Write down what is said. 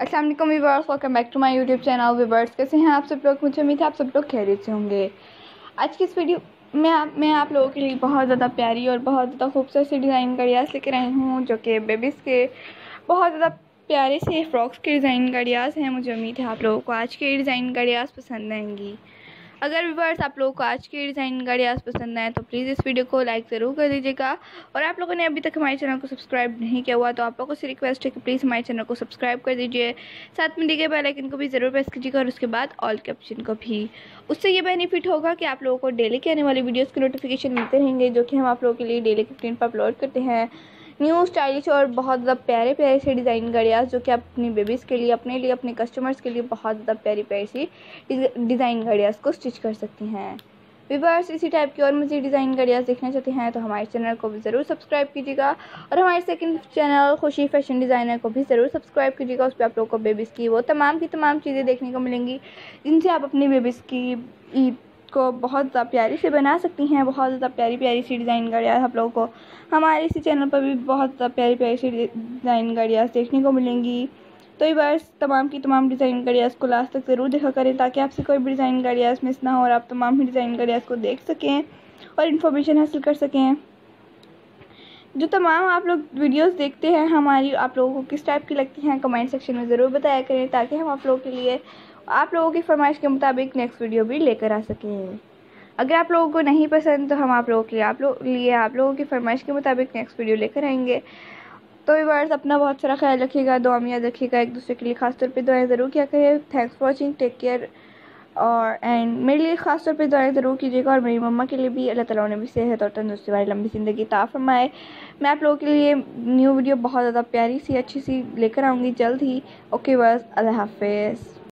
अस्सलाम वालेकुम viewers, welcome back to my YouTube channel. Viewers कैसे हैं आप सब लोग? मुझे उम्मीद है आप सब लोग खैरियत से होंगे। आज की इस वीडियो में मैं आप लोगों के लिए बहुत ज़्यादा प्यारी और बहुत ज़्यादा खूबसूरत सी डिज़ाइन का आइडियाज़ लेकर आई हूँ, जो कि बेबीज़ के बहुत ज़्यादा प्यारे से फ्रॉक्स के डिज़ाइन का आइडियाज़ हैं। मुझे उम्मीद है आप लोगों को आज के डिज़ाइन का आइडियाज़ पसंद आएंगी। अगर व्यूअर्स आप लोगों को आज के डिज़ाइन का आइडियाज़ पसंद आए तो प्लीज़ इस वीडियो को लाइक ज़रूर कर दीजिएगा। और आप लोगों ने अभी तक हमारे चैनल को सब्सक्राइब नहीं किया हुआ तो आप लोगों से रिक्वेस्ट है कि प्लीज़ हमारे चैनल को सब्सक्राइब कर दीजिए। साथ में दिए गए बेल आइकन को भी ज़रूर प्रेस कीजिएगा और उसके बाद ऑल के ऑप्शन को भी। उससे ये बेनिफिट होगा कि आप लोगों को डेली के आने वाली वीडियोज़ के नोटिफिकेशन मिलते रहेंगे, जो कि हम आप लोगों के लिए डेली 15 पर अपलोड करते हैं। न्यू स्टाइलिश और बहुत ज़्यादा प्यारे प्यारे से डिज़ाइन का आइडियाज़, जो कि आप अपनी बेबीज़ के लिए, अपने लिए, अपने कस्टमर्स के लिए बहुत ज़्यादा प्यारी प्यारी सी डिज़ाइन का आइडियाज़ को स्टिच कर सकती हैं। व्यूअर्स इसी टाइप की और मज़ीद डिज़ाइन का आइडियाज़ देखना चाहते हैं तो हमारे चैनल को भी ज़रूर सब्सक्राइब कीजिएगा और हमारे सेकंड चैनल खुशी फैशन डिज़ाइनर को भी ज़रूर सब्सक्राइब कीजिएगा। उस पर आप लोगों को बेबीज़ की वो तमाम की तमाम चीज़ें देखने को मिलेंगी, जिनसे आप अपनी बेबीज़ की ईद को बहुत ज़्यादा प्यारी से बना सकती हैं। बहुत ज़्यादा प्यारी प्यारी सी डिज़ाइन का आइडियाज़ आप लोगों को हमारे इसी चैनल पर भी बहुत ज़्यादा प्यारी प्यारी सी डिज़ाइन का आइडियाज़ देखने को मिलेंगी। तो बस तमाम की तमाम डिज़ाइन का आइडियाज़ को लास्ट तक ज़रूर देखा करें, ताकि आपसे कोई भी डिज़ाइन का आइडियाज़ मिस ना हो और आप तमाम ही डिज़ाइन का आइडियाज़ को देख सकें और इन्फॉर्मेशन हासिल कर सकें। जो तमाम आप लोग वीडियोस देखते हैं हमारी, आप लोगों को किस टाइप की लगती हैं कमेंट सेक्शन में ज़रूर बताया करें, ताकि हम आप लोगों के लिए आप लोगों की फरमाइश के मुताबिक नेक्स्ट वीडियो भी लेकर आ सकें। अगर आप लोगों को नहीं पसंद तो हम आप लोगों के लिए आप लोगों की फरमाइश के मुताबिक नेक्स्ट वीडियो लेकर आएंगे। तो व्यूअर्स अपना बहुत सारा ख्याल रखिएगा, दुआ में याद रखिएगा, एक दूसरे के लिए खास तौर पे दुआएं ज़रूर किया करें। Thanks for watching, take care. और एंड मेरे लिए ख़ास तौर पे दुआएं ज़रूर कीजिएगा और मेरी मम्मा के लिए भी अल्लाह ताला ने भी सेहत और तंदुरुस्ती वाली लंबी ज़िंदगी अता फरमाए। मैं आप लोगों के लिए न्यू वीडियो बहुत ज़्यादा प्यारी सी अच्छी सी लेकर आऊँगी जल्द ही। ओके बस, अल्लाह हाफिज़।